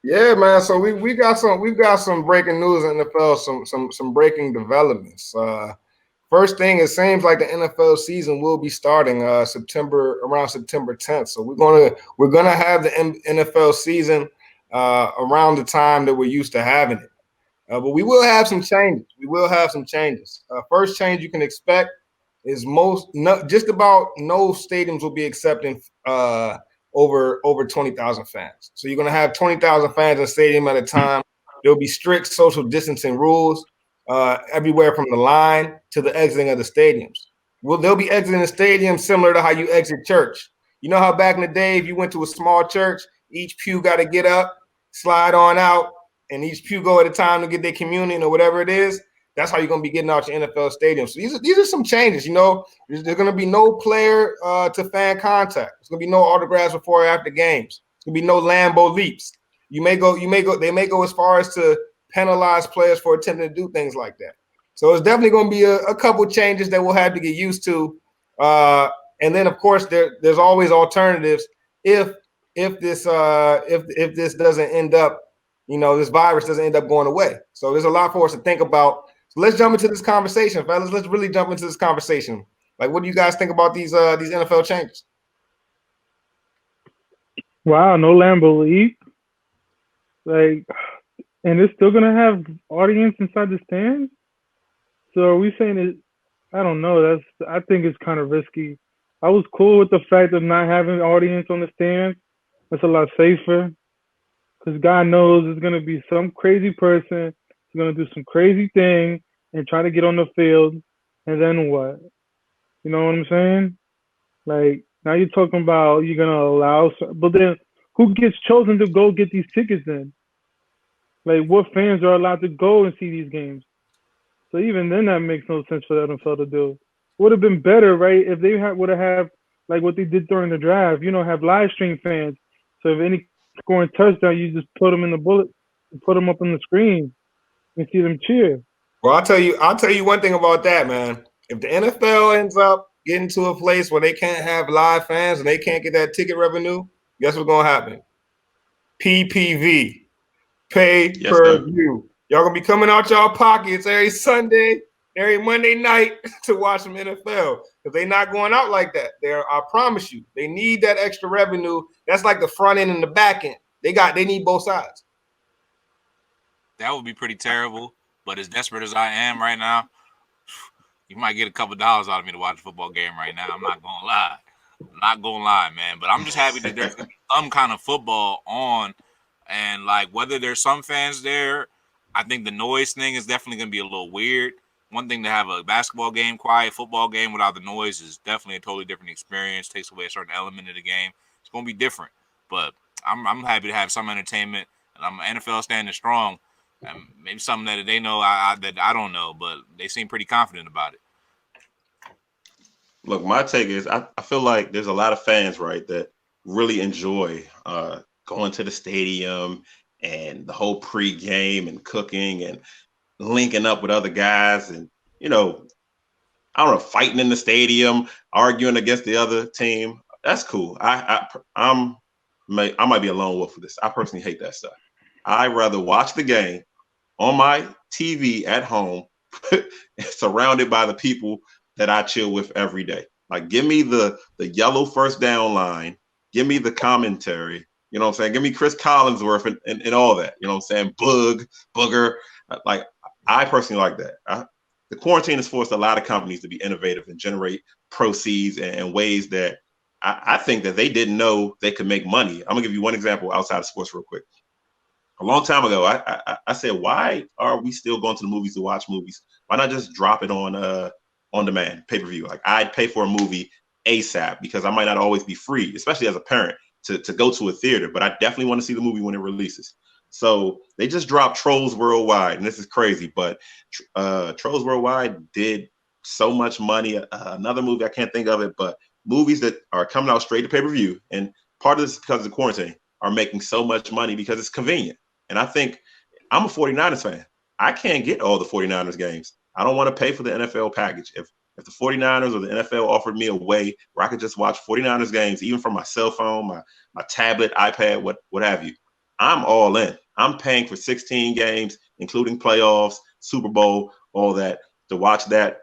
Yeah, man. So we've got some breaking news in the NFL, some breaking developments. First thing, it seems like the NFL season will be starting around September 10th. So we're gonna have the NFL season around the time that we're used to having it. But we will have some changes. We will have some changes. First change you can expect is just about no stadiums will be accepting over 20,000 fans. So you're going to have 20,000 fans in a stadium at a time. There'll be strict social distancing rules everywhere from the line to the exiting of the stadiums. Well, they'll be exiting the stadium similar to how you exit church. You know how back in the day, if you went to a small church, each pew got to get up, slide on out, and each pew go at a time to get their communion or whatever it is. That's how you're going to be getting out your NFL stadium. So these are some changes. You know, there's going to be no player to fan contact. There's going to be no autographs before or after games. There's going to be no Lambo leaps. They may go as far as to penalize players for attempting to do things like that. So it's definitely going to be a couple changes that we'll have to get used to. And then of course there's always alternatives if this doesn't end up, this virus doesn't end up going away. So there's a lot for us to think about. So let's jump into this conversation, fellas. Let's really jump into this conversation. Like, what do you guys think about these NFL changes? Wow, no Lambo leap. Like, and it's still gonna have audience inside the stands. So are we saying it? I don't know. I think it's kind of risky. I was cool with the fact of not having audience on the stands. That's a lot safer because God knows there's gonna be some crazy person who's gonna do some crazy thing and try to get on the field, and then what? You know what I'm saying? Like now you're talking about you're gonna allow, but then who gets chosen to go get these tickets then? Like what fans are allowed to go and see these games? So even then, that makes no sense for the NFL to do. Would have been better, right, if they would have like what they did during the draft. Have live stream fans. So if any scoring touchdown, you just put them in the bullet, put them up on the screen, and see them cheer. Well, I'll tell you one thing about that, man. If the NFL ends up getting to a place where they can't have live fans and they can't get that ticket revenue, guess what's gonna happen? PPV, pay Yes, per sir. view. Y'all gonna be coming out y'all pockets every Sunday, every Monday night to watch some NFL because they not going out like that. I promise you, they need that extra revenue. That's like the front end and the back end. They need both sides. That would be pretty terrible. But as desperate as I am right now, you might get a couple dollars out of me to watch a football game right now. I'm not gonna lie. I'm not gonna lie, man. But I'm just happy that there's some kind of football on, and like whether there's some fans there, I think the noise thing is definitely gonna be a little weird. One thing to have a basketball game quiet, football game without the noise is definitely a totally different experience. Takes away a certain element of the game. It's gonna be different, but I'm happy to have some entertainment, and I'm NFL standing strong. Maybe something that they know that I don't know, but they seem pretty confident about it. Look, my take is I feel like there's a lot of fans, right, that really enjoy going to the stadium and the whole pre-game and cooking and linking up with other guys and, I don't know, fighting in the stadium, arguing against the other team. That's cool. I might be a lone wolf for this. I personally hate that stuff. I'd rather watch the game on my TV at home, surrounded by the people that I chill with every day. Like, give me the yellow first down line. Give me the commentary. You know what I'm saying? Give me Chris Collinsworth and all that. You know what I'm saying? Booger. Like, I personally like that. The quarantine has forced a lot of companies to be innovative and generate proceeds and ways that I think that they didn't know they could make money. I'm going to give you one example outside of sports real quick. A long time ago, I said, why are we still going to the movies to watch movies? Why not just drop it on demand, pay-per-view? Like, I'd pay for a movie ASAP because I might not always be free, especially as a parent, to go to a theater, but I definitely want to see the movie when it releases. So they just dropped Trolls Worldwide, and this is crazy, but Trolls Worldwide did so much money. Another movie, I can't think of it, but movies that are coming out straight to pay-per-view, and part of this is because of the quarantine, are making so much money because it's convenient. And I think I'm a 49ers fan. I can't get all the 49ers games. I don't want to pay for the NFL package. If the 49ers or the NFL offered me a way where I could just watch 49ers games, even from my cell phone, my tablet, iPad, what have you, I'm all in. I'm paying for 16 games, including playoffs, Super Bowl, all that, to watch that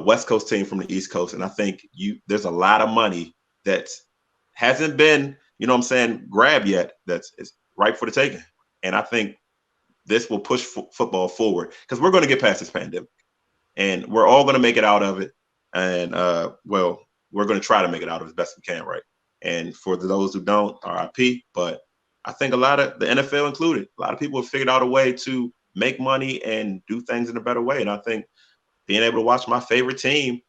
West Coast team from the East Coast. And I think there's a lot of money that hasn't been, grabbed yet. That's ripe for the taking. And I think this will push football forward because we're going to get past this pandemic, and we're all going to make it out of it. And we're going to try to make it out of it as best we can, right? And for those who don't, RIP. But I think a lot of the NFL included, a lot of people have figured out a way to make money and do things in a better way. And I think being able to watch my favorite team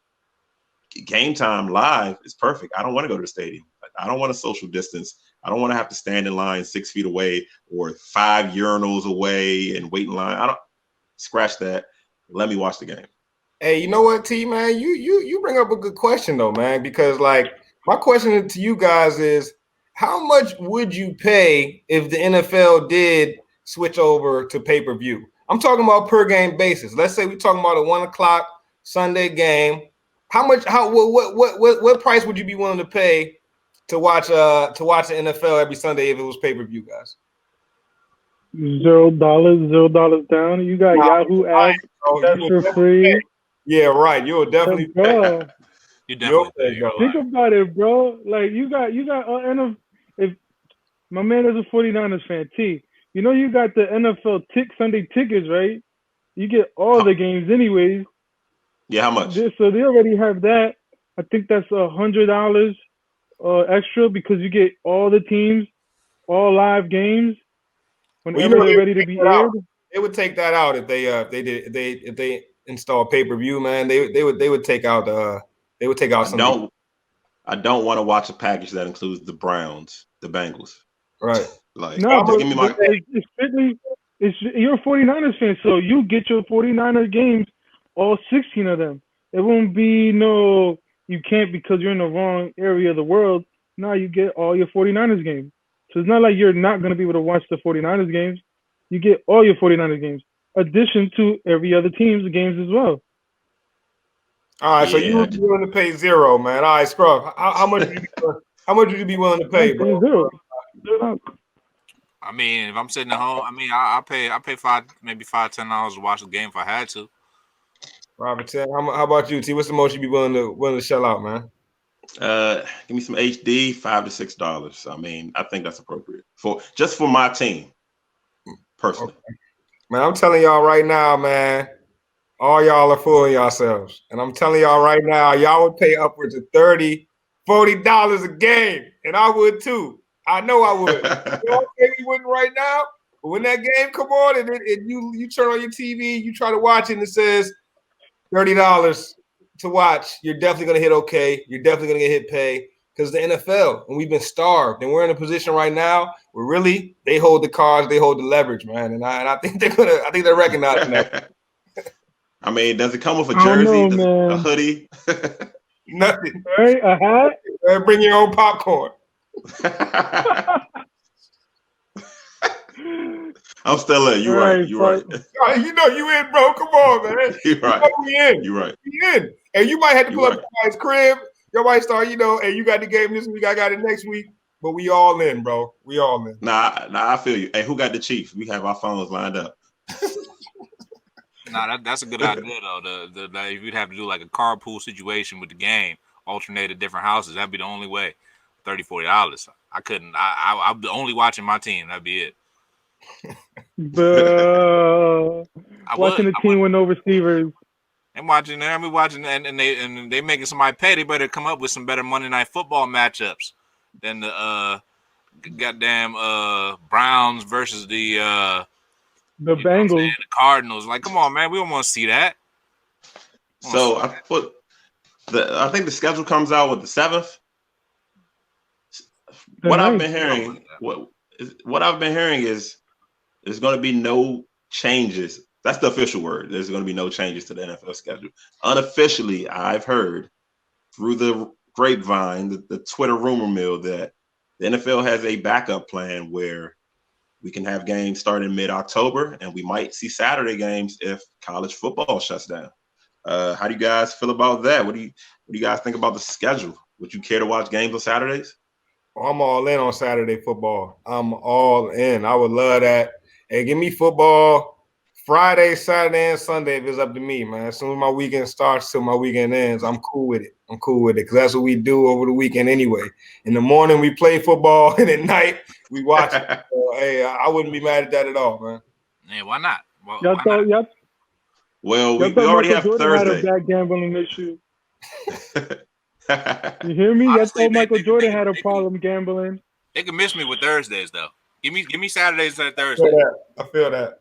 game time live is perfect. I don't want to go to the stadium. I don't want to social distance. I don't want to have to stand in line 6 feet away or 5 urinals away and wait in line. I don't scratch that. Let me watch the game. Hey, you know what, T, man? You bring up a good question though, man, because like my question to you guys is, how much would you pay if the NFL did switch over to pay-per-view? I'm talking about per game basis. Let's say we're talking about a 1 o'clock Sunday game. What price would you be willing to pay to watch the NFL every Sunday if it was pay-per-view, guys? $0 down. You got Yahoo ads. That's for free. Yeah, right. You'll definitely pay. You definitely pay. Think about it, bro. Like you got if my man is a 49ers fan, T, you know you got the NFL Sunday tickets, right? You get all the games anyways. Yeah, how much? So they already have that. I think that's $100 extra because you get all the teams, all live games whenever they're ready to be aired. They would take that out if they install pay-per-view, man. They would take out some. I don't want to watch a package that includes the Browns, the Bengals. Right. Like, no, but give me my. You're a 49ers fan, so you get your 49ers games, all 16 of them. It won't be you can't because you're in the wrong area of the world. No, you get all your 49ers games. So it's not like you're not going to be able to watch the 49ers games. You get all your 49ers games, addition to every other team's games as well. All right, so you would be willing to pay $0, man. All right, Scrub. How much would you be willing to pay, bro? $0. I mean, if I'm sitting at home, I mean, I pay $5-10 to watch the game if I had to. Robert, how about you, T? What's the most you'd be willing to shell out, man? Give me some HD, $5 to $6. I mean, I think that's appropriate for my team, personally. Okay. Man, I'm telling y'all right now, man. All y'all are fooling yourselves. And I'm telling y'all right now, y'all would pay upwards of $30, $40 a game. And I would too. I know I would. You maybe wouldn't right now, but when that game come on and you turn on your TV, you try to watch it and it says $30 to watch, you're definitely going to hit okay. You're definitely going to get hit pay because the NFL, and we've been starved. And we're in a position right now where really they hold the cards, they hold the leverage, man. And I think they're recognizing that. I mean, does it come with a jersey, a hoodie? Nothing. Right, a hat? Bring your own popcorn. I'm still in. You're right. You're right. You know you in, bro. Come on, man. You're right. We in. You're right. We in. And you might have to pull up somebody's crib. You might start, hey, you got the game this week. I got it next week. But we all in, bro. We all in. Nah, I feel you. Hey, who got the Chiefs? We have our phones lined up. Nah, that's a good idea though. If you'd have to do like a carpool situation with the game, alternate at different houses, that'd be the only way. $30, $40. I couldn't. I'm only watching my team. That'd be it. Watching the team with no receivers. And watching and they making somebody pay. They better come up with some better Monday Night Football matchups than the goddamn Browns versus the Bengals, the Cardinals. Like, come on, man, we don't want to see that. So I think the schedule comes out with the 7th. What I've been hearing is there's going to be no changes. That's the official word. There's going to be no changes to the NFL schedule. Unofficially, I've heard through the grapevine, the Twitter rumor mill, that the NFL has a backup plan where we can have games starting mid-October, and we might see Saturday games if college football shuts down. How do you guys feel about that? What do you guys think about the schedule? Would you care to watch games on Saturdays? I'm all in on Saturday football. I'm all in. I would love that. Hey, give me football Friday, Saturday, and Sunday if it's up to me, man. As soon as my weekend starts till my weekend ends, I'm cool with it. I'm cool with it because that's what we do over the weekend anyway. In the morning, we play football, and at night, we watch it. So, hey, I wouldn't be mad at that at all, man. Yeah, why not? Well, Y'all why thought, not? y'all, Well, y'all we thought already Michael have Jordan had a Thursday. bad gambling issue. You hear me? Honestly, Y'all thought Michael Jordan they had a can- problem gambling. They can miss me with Thursdays though. Give me Saturdays and I Thursdays. feel that.